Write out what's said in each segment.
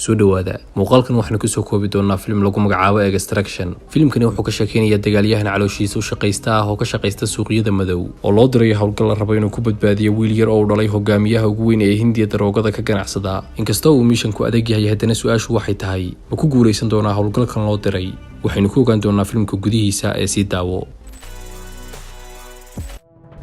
soo dhawaada muuqaalkan waxaan ku soo koobi doonaa film lagu magacaabo Extraction. Filmkani wuxuu ka sheekeynayaa dagaalyahan calooshiisa u shaqaysta ah oo ka shaqaysta suuqyada madow oo loo diray hawlgal la rabo inuu ku badbaadiyo wiil yar oo dhalay hogaamiyaha ugu weyn ee Hindiya daroogada ka ganacsada. Inkastoo uu mishanku adag yahay, haddana su'aashu waxay tahay ma ku guuleysan doonaa hawlgalkan loo diray. Waxaynu ku ogaan doonaa filmka gudihiisa ee si daawo.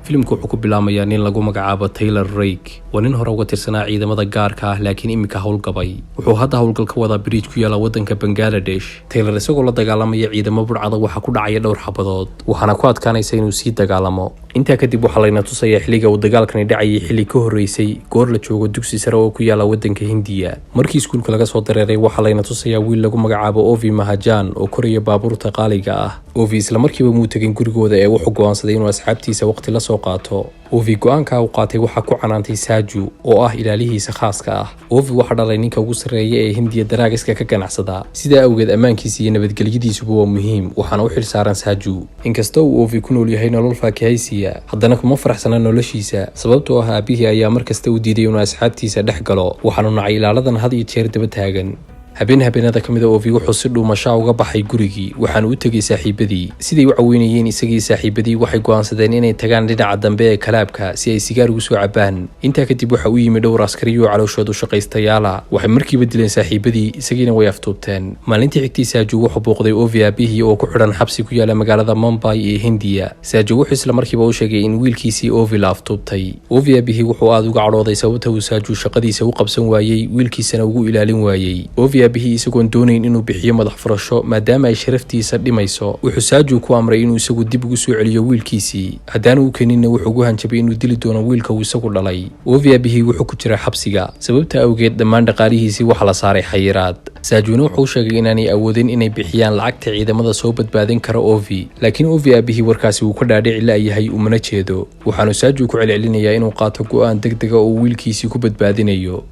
Filmku wuxuu ku bilaamayaa nin lagu magacaabo Taylor Rake. Waa nin hore uga tirsanaa ciidamada gaarka ah laakiin imika hawlgabay. Wuxuu hadda hawlgal ka wadaa bridge ku yaala wadanka Bangladesh. Taylor isagoo la dagaalamaya ciidamo burcada waxa ku dhacaya dhowr xabadood, waxaana ku adkaanaysa inuu sii dagaalamo. Intaa kadib waxaa layna tusayaa xilliga uu dagaalkani dhacayay xilli ka horreysay goor la joogo dugsi sare oo ku yaala wadanka Hindiya. Markii iskuulka laga soo dareeray waxaa layna tusayaa wiil lagu magacaabo Ovi Mahajan oo koraya baabuurta qaaliga ah. Ovi isla markiiba muu tagin gurigooda ee wuxuu go'aansaday inuu asxaabtiisa waqti la soo qaato. Ovi go'aanka uu qaatay waxa ku canaantay Saju oo ah ilaalihiisa khaaska ah. Ovi waxa dhalay ninka ugu sareeya ee Hindiya daraagiska ka ganacsada, sidaa awgeed ammaankiisa iyo nabadgelyadiisuba waa muhiim, waxaana u xilsaaran Saju. Inkastoo uu Ovi ku nool yahay nolol faakihaysiya, haddana kuma faraxsana noloshiisa sababtoo ah aabihii ayaa markasta u diiday inuu asxaabtiisa dhex galo, waxaanu nacay ilaaladan had iyo jeer daba taagan. habeenada ka mid ah Ovi wuxuu si dhuumasho uga baxay gurigii, waxaana u tagay saaxiibadii. Siday u caweynayeen isagii saaxiibadii waxay go'aansadeen inay tagaan dhinaca dambe ee kalaabka si ay sigaar ugu soo cabaan. Intaa kadib waxa uu yimid dhowr askari oo calooshoodu shaqaystayaal ah. Waxay markiiba dileen saaxiibadii, isagiina way aftuubteen. Maalintii xigtay Saju wuxuu booqday Ovi aabihii oo ku xidhan xabsi ku yaala magaalada Mumbai ee Hindiya. Saju wuxuu isla markiiba u sheegay in wiilkiisii Ovi la aftuubtay. Ovi aabihii wuxuu aad uga cadhooday sababta uu Saju shaqadiisa u qabsan waayay, wiilkiisana ugu ilaalin waayay. Ovi aabihii isagoon doonayn inuu bixiyo madax furasho maadaama ay sharaftiisa dhimayso, wuxuu Saju ku amray inuu isagu dib ugu soo celiyo wiilkiisii. haddana uu keenina wuxuu ugu hanjabay inuu dili doono wiilka uu isagu dhalay. Ovi aabihii wuxuu ku jiraa xabsiga, sababta awgeed dhammaan dhaqaalihiisii waxa la saaray xayiraad. Sajuna wuxuu sheegay inaanay awoodin inay bixiyaan lacagta ciidamada soo badbaadin kara Ovi, laakiin Ovi aabihii warkaasi uu ka dhaadhici la'yahay umana jeedo. waxaanu Saju ku celcelinayaa inuu qaato go'aan degdeg ah oo wiilkiisii ku badbaadinayo.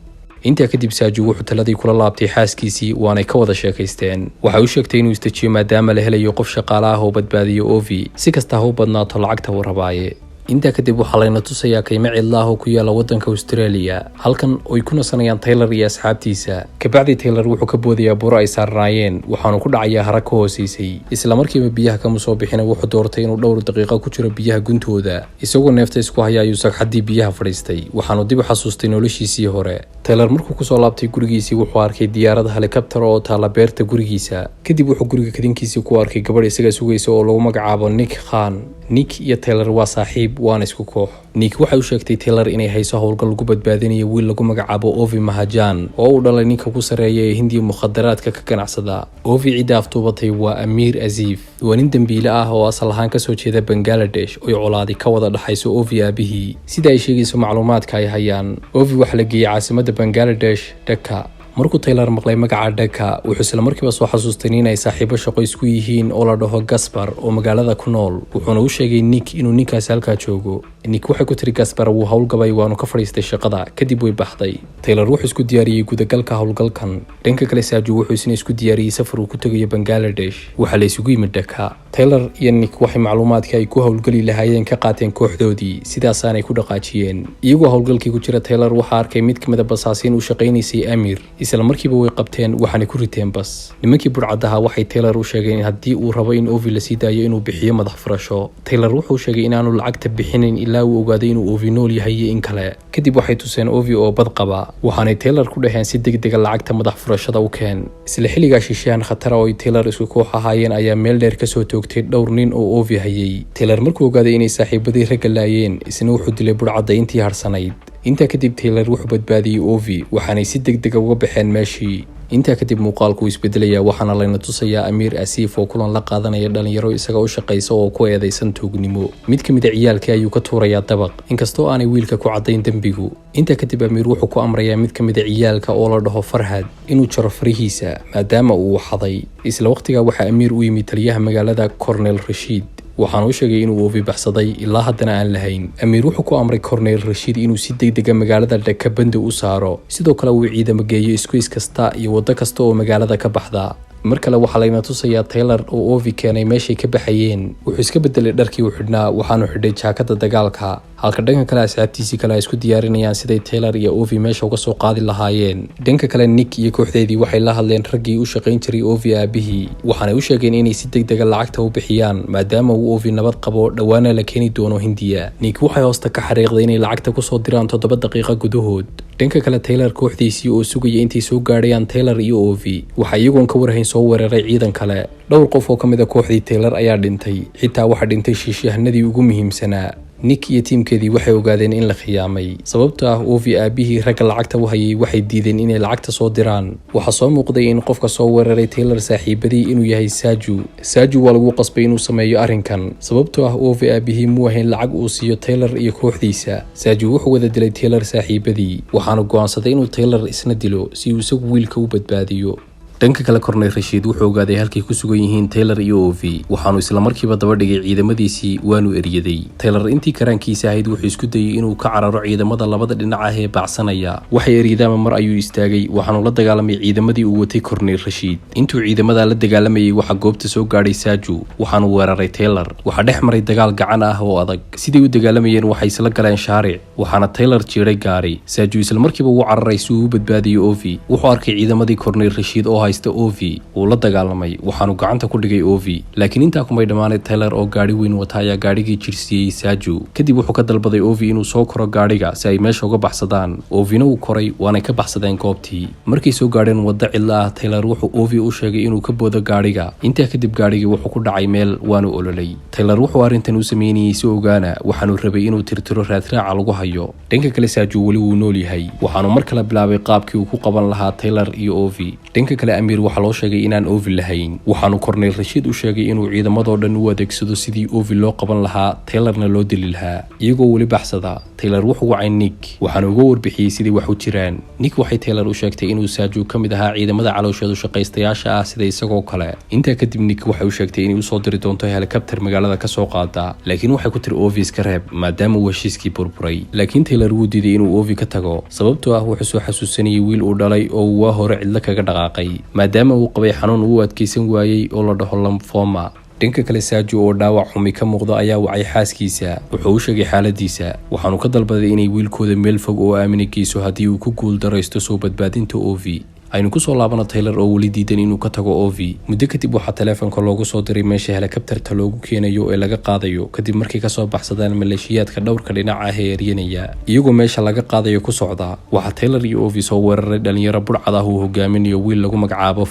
intaa kadib Saju wuxuu taladii kula laabtay xaaskiisii, waanay ka wada sheekaysteen. waxa uu sheegtay inuu istajiyo maadaama la helayo qof shaqaale ah oo badbaadiyo Ovi, si kasta ha u badnaato lacagta uu rabaaye. intaa kadib waxaa layna tusayaa kaymo cidla ah oo ku yaala wadanka Australia, halkan oo ay ku nasanayaan Taylor iyo asxaabtiisa. kabacdi Taylor wuxuu ka boodayaa buro ay saarnaayeen, waxaanu ku dhacayaa harag ka hooseysay. isla markiiba biyaha kama soo bixina wuxuu doortay inuu dhowr daqiiqo ku jiro biyaha guntooda, isagoo neefta isku haya ayuu sagxaddii biyaha fadhiistay, waxaanu dib u xasuustay noloshiisii hore. Taylor markuu ku soo laabtay gurigiisii wuxuu arkay diyaarad helikabtar oo taala beerta gurigiisa. kadib wuxuu guriga kadinkiisii ku arkay gabadh isaga sugaysa oo lagu magacaabo Nick Khan. Nick iyo Taylor waa saaxiib, waana isku koox. Nick waxay u sheegtay Taylor inay hayso hawlgal lagu badbaadinayo wiil lagu magacaabo Ovi Mahajan oo uu dhalay ninka ugu sareeya ee Hindiya mukhadaraadka ka ganacsada. Ovi cidda aftuubatay waa Amir Azif, waa nin dambiile ah oo asal ahaan ka soo jeeda Bangladesh oo colaadi ka wada dhaxayso Ovi aabihii. sida ay sheegayso macluumaadka ay hayaan, Ovi waxa la geeyay caasimadda Bangladesh, Dhaka. markuu Taylor maqlay magaca Dhaka, wuxuu isla markiiba soo xasuustay in ay saaxiibo shaqo isku yihiin oo la dhaho Gaspar oo magaalada ku nool. wuxuuna u sheegay Nick inuu ninkaas halkaa joogo. Nick waxay ku tiri Gaspar wuu hawlgabay, waanu ka fadhiistay shaqada, kadib way baxday. Taylor wuxuu isku diyaariyey gudagalka hawlgalkan. dhanka kale Saju wuxuu isna isku diyaariyey safar uu ku tagayo Bangladesh. waxaa la isugu yimid Dhaka. Taylor iyo Nick waxay macluumaadka ay ku hawlgali lahaayeen ka qaateen kooxdoodii, sidaasaanay ku dhaqaajiyeen. iyagoo hawlgalkii ku jira Taylor waxaa arkay mid ka mid ah basaasiin u shaqaynaysay Amir. isla markiiba way qabteen, waxaana ku riteen bas. nimankii burcadaha waxay Taylor u sheegeen in haddii uu rabo in Ovi la sii daayo inuu bixiyo madax furasho. Taylor wuxuu sheegay inaanu lacagta bixinin ilaa uu ogaaday inuu Ovi nool yahay iyo in kale. kadib waxay tuseen Ovi oo bad qaba, waxaanay Taylor ku dhaheen si degdeg ah lacagta madax furashada u keen. isla xilligaa shisheeyan khatar oo ay Taylor isku koox ahaayeen ayaa meel dheer ka soo toogtay dhowr nin oo Ovi hayay. Taylor markuu ogaaday inay saaxiibadii ragga laayeen, isna wuxuu dilay burcadda intii harsanayd. intaa kadib Taylor wuxuu badbaadiyey Ovi, waxaanay si degdeg ah uga baxeen meeshii. intaa kadib muuqaalku isbedelaya, waxaana layna tusayaa Amir Asif oo kulan la qaadanaya dhalinyaro isaga u shaqaysa oo ku eedeysan tuugnimo. mid ka mid ah ciyaalkii ayuu ka tuurayaa dabaq, inkastoo aanay wiilka ku caddayn dembigu. intaa kadib Amir wuxuu ku amrayaa mid ka mid ah ciyaalka oo la dhaho Farhad inuu jaro farihiisa maadaama uu xaday. isla waqtigaa waxaa Amir u yimid taliyaha magaalada Cornel Rashid, waxaanu u sheegay inuu Ovi baxsaday ilaa haddana aan lahayn. Amir wuxuu ku amray Cornel Rashid inuu si degdeg ah magaalada Dhaka bandi u saaro, sidoo kale uu ciidamo geeyo iskuis kasta iyo waddo kasta oo magaalada ka baxda. mar kale waxaa layna tusayaa Taylor oo Ovi keenay meeshay ka baxayeen. wuxuu iska bedelay dharkii uu xidhnaa, waxaanu xidhay jaakada dagaalka. halka dhanka kale asxaabtiisii kale ay isku diyaarinayaan siday Taylor iyo Ovi meesha uga soo qaadi lahaayeen. Dhanka kale Nick iyo kooxdeedii waxay la hadleen raggii u shaqayn jiray Ovi aabihii, waxaana u sheegeen inay si degdeg ah lacagta u bixiyaan maadaama uu Ovi nabad qabo dhawaana la keeni doono Hindiya. Nick waxay hoosta ka xariiqday inay lacagta ku soo diraan 7 daqiiqo gudahood. dhanka kale Taylor kooxdiisii oo sugaya intay soo gaadhayaan Taylor iyo Ovi waxa iyagoon ka warhayn soo weeraray ciidan kale. dhowr qof oo kamid ah kooxdii Taylor ayaa dhintay, xitaa waxa dhintay shiishahanadii ugu muhiimsanaa. Nick iyo tiimkeedii waxay ogaadeen in la khiyaamay sababtoo ah Ovi aabihii ragga lacagta u hayay waxay diideen inay lacagta soo diraan. waxa soo muuqday in qofka soo weeraray Taylor saaxiibadii inuu yahay Saju waa lagu qasbay inuu sameeyo arrinkan sababtoo ah Ovi aabihii muu ahayn lacag uu siiyo Taylor iyo kooxdiisa. Saju wuxuu wada dilay Taylor saaxiibadii, waxaana go'aansaday inuu Taylor isna dilo si uu isagu wiilka u badbaadiyo. dhanka kale Cornel Rashid wuxuu ogaaday halkay ku sugan yihiin Taylor iyo Ovi, waxaanu isla markiiba daba dhigay ciidamadiisii waanu eriyaday. Taylor intii karaankiisa ahayd wuxuu isku dayay inuu ka cararo ciidamada labada dhinac ah ee baacsanaya. waxay eriyadaama mar ayuu istaagay, waxaanu la dagaalamay ciidamadii uu watay Cornel Rashid. intuu ciidamada la dagaalamayay waxa goobta soo gaadhay Saju, waxaanu weeraray Taylor. waxa dhex maray dagaal gacan ah oo adag. sidii u dagaalamayeen waxay isla galeen shaaric, waxaana Taylor jiiray gaari. Saju isla markiiba uu cararay si uu u badbaadiyo Ovi. wuxuu arkay ciidamadii Cornel Rashid oo Ovi uu la dagaalamay, waxaanu gacanta ku dhigay Ovi. laakiin intaa kumay dhamaanay Taylor oo gaari weyn wata ayaa gaarigii jirsiyay Saju. kadib wuxuu ka dalbaday Ovi inuu soo koro gaariga si ay meesha uga baxsadaan. Ovina uu koray waana ka baxsadeen goobtii. markay soo gaadheen waddo cidla ah Taylor wuxuu Ovi u sheegay inuu ka boodo gaariga. intaa kadib gaarigii wuxuu ku dhacay meel waanu ololay. Taylor wuxuu arrintan u sameynayay si ogaana, waxaanu rabay inuu tirtiro raadraaca lagu hayo. dhanka kale Saju weli wuu nool yahay, waxaanu mar kale bilaabay qaabkii uu ku qaban lahaa Taylor iyo Ovi. dhanka kale Amir waxa loo sheegay inaan Ovi lahayn, waxaanu Cornel Rashid u sheegay inuu ciidamadoo dhan u adeegsado sidii Ovi loo qaban lahaa Taylorna loo dili lahaa. iyagoo weli baxsada Taylor wuxuu wacay Nick, waxaanu uga warbixiyay sidii wax u jiraan. Nick waxay Taylor u sheegtay inuu Saju ka mid ahaa ciidamada calooshoodu shaqaystayaasha ah sida isagoo kale. intaa kadib Nick waxay u sheegtay inay u soo diri doonto helikabtar magaalada ka soo qaada, laakiin waxay ku tiri Ovi iska reeb maadaama uu heshiiskii burburay. laakiin Taylor wuu diiday inuu Ovi ka tago sababtoo ah wuxuu soo xasuusanayay wiil uu dhalay oo uu waa hore cidla kaga dhaqaaqay maadaama uu qabay xanuun uu adkeysan waayay oo la dhaho lymphoma. dhanka kale Saju oo dhaawac xumi ka muuqda ayaa wacay xaaskiisa, wuxuu u sheegay xaaladiisa, waxaanu ka dalbaday inay wiilkooda meel fog oo aamin geyso haddii uu ku guul daraysto soo badbaadinta Ovi. aynu ku soo laabano Taylor oo weli diidan inuu ka tago Ovi. muddo kadib waxaa taleefanka loogu soo diray meesha helikabtarta loogu keenayo ee laga qaadayo kadib markii ka soo baxsadaan maleeshiyaadka dhowrka dhinac ah ee eryanaya. iyagoo meesha laga qaadayo ku socda waxaa Taylor iyo Ovi soo weeraray dhalinyaro budhcad ah uu hogaaminayo wiil lagu magacaabo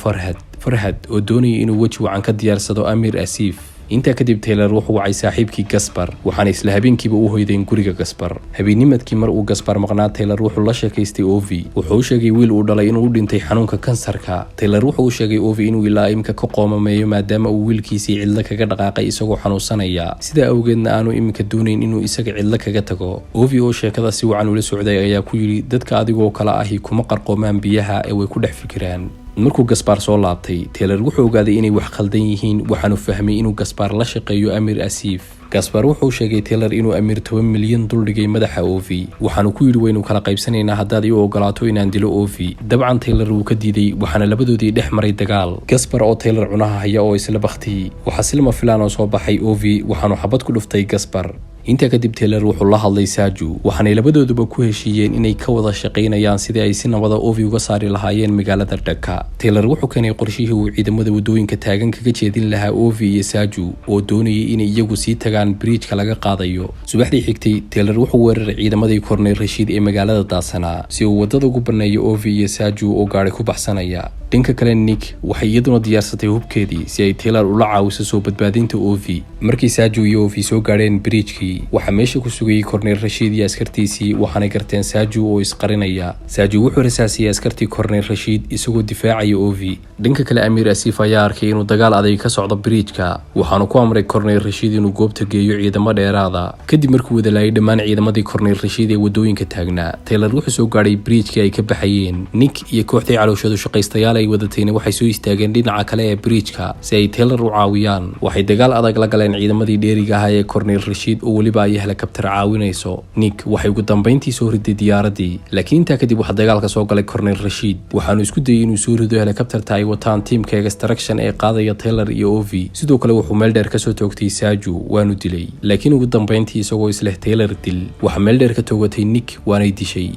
Farhad oo doonayay inuu weji wacan ka diyaarsado Amir Asif. intaa kadib Taylor wuxuu wacay saaxiibkii Gaspar, waxaana isla habeenkiiba u hoydeen guriga Gaspar. habeennimadkii mar uu Gaspar maqnaa Taylor wuxuu la sheekaystay Ovi, wuxuu u sheegay wiil uu dhalay inuu u dhintay xanuunka kansarka. Taylor wuxuu u sheegay Ovi inuu ilaa imika ka qoomameeyo maadaama uu wiilkiisii cidla kaga dhaqaaqay isagoo xanuunsanaya, sidaa awgeedna aanu imika doonayn inuu isaga cidla kaga tago. Ovi oo sheekada si wacan ula socday ayaa ku yidhi dadka adigoo kale ahi kuma qarqoomaan biyaha ee way ku dhex fikiraan. markuu Gaspar soo laabtay Taylor wuxuu ogaaday inay wax khaldan yihiin, waxaanu fahmay inuu Gaspar la shaqeeyo Amir Asif. Gaspar wuxuu sheegay Taylor inuu Amir 10 milyan dul dhigay madaxa Ovi, waxaanu ku yidhi waynu kala qaybsanaynaa haddaad ii ogolaato inaan dilo Ovi. dabcan Taylor wuu ka diiday, waxaana labadoodii dhex maray dagaal. Gaspar oo Taylor cunaha haya oo isla baktiyay, waxaa si lama filaan oo soo baxay Ovi, waxaanu xabad ku dhuftay Gaspar. intaa kadib Taylor wuxuu la hadlay Saju, waxaanay labadooduba ku heshiiyeen inay ka wada shaqaynayaan sidii ay si nabada Ovi uga saari lahaayeen magaalada Dhaka. Taylor wuxuu keenay qorshihii uu ciidamada wadooyinka taagan kaga jeedin lahaa Ovi iyo Saju oo doonayay inay iyagu sii tagaan bridge-ka laga qaadayo. subaxdii xigtay Taylor wuxuu weeraray ciidamadii Cornel Rashid ee magaalada daadsanaa si uu wadada ugu baneeyo Ovi iyo Saju oo gaari ku baxsanaya. dhanka kale Nick waxay iyaduna diyaarsatay hubkeedii si ay Taylor ula caawiso soo badbaadinta Ovi. markii Saju iyo Ovi soo gaadheen bridge-kii waxaa meesha ku sugayay Cornel Rashid iyo askartiisii, waxaanay garteen Saju oo isqarinaya. Saju wuxuu rasaasiyay askartii Cornel Rashid isagoo difaacaya Ovi. dhanka kale Amir Asif ayaa arkay inuu dagaal adag ka socdo bridge-ka, waxaanu ku amray Cornel Rashid inuu goobta geeyo ciidamo dheeraada. kadib markuu wada laayay dhammaan ciidamadii Cornel Rashid ee wadooyinka taagnaa, Taylor wuxuu soo gaadhay bridge-kii ay ka baxayeen. Nick iyo kooxdii calooshoodu shaqaystayaal ay wadatayna waxay soo istaageen dhinaca kale ee bridge-ka si ay Taylor u caawiyaan. waxay dagaal adag la galeen ciidamadii dheeriga ahaa ee Cornel Rashid oo weliba ay helikabtar caawinayso. Nick waxay ugu dambeyntii soo riday diyaaradii, laakiin intaa kadib waxa dagaalka soo galay Colonel Rashid waxaanu isku dayay inuu soo rido helikabtarta ay wataan tiimka extraction ee qaadaya Taylor iyo Ovi. sidoo kale wuxuu meel dheer ka soo toogtay Saju waanu dilay, laakiin ugu dambeyntii isagoo isleh Taylor dil waxa meel dheer ka toogatay Nick waanay dishay.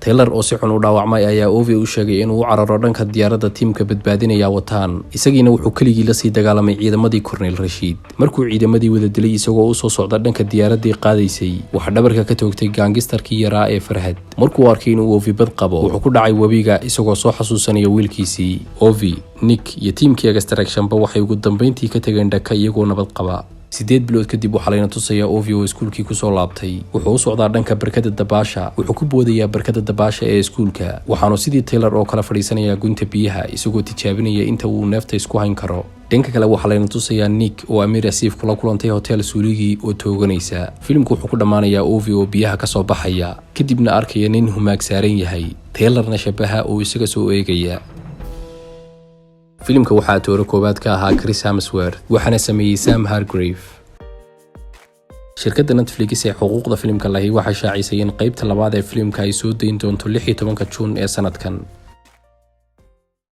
Taylor oo si xun u dhaawacmay ayaa Ovi u sheegay inuu u cararo dhanka diyaaradda tiimka badbaadinaya wataan, isagiina wuxuu kaligii la sii dagaalamay ciidamadii Colonel Rashid. markuu ciidamadii wada dilay isagoo u soo socda dhanka diyaaradii qaadaysay waxa dhabarka ka toogtay gaangistarkii yaraa ee Farhad. markuu arkay inuu Ovi bad qabo wuxuu ku dhacay webiga isagoo soo xasuusanaya wiilkiisii. Ovi, Nick iyo tiimkii extraction-ba waxay ugu dambeyntii ka tageen Dhaka iyagoo nabad qaba. 8 bilood kadib waxaa layna tusayaa Ovi oo iskuulkii ku soo laabtay. wuxuu u socdaa dhanka barkada dabaasha, wuxuu ku boodayaa barkada dabaasha ee iskuulka, waxaanu sidii Taylor oo kala fadhiisanayaa gunta biyaha isagoo tijaabinaya inta uu neefta isku hayn karo. dhanka kale waxaa layna tusayaa Nick oo Amir Asif kula kulantay hotel suuligii oo tooganaysa. filimku wuxuu ku dhamaanayaa Ovi oo biyaha ka soo baxaya, kadibna arkaya nin humaag saaran yahay, Taylorna shabaha oo isaga soo eegaya. filimka waxaa tooro koowaad ka ahaa Chris Hemsworth waxaana sameeyay Sam Hargrave. shirkadda Netflix ee xuquuqda filimka lahi waxay shaacisay in qaybta labaad ee filimka ay soo dayn doonto 16 Juun ee sanadkan.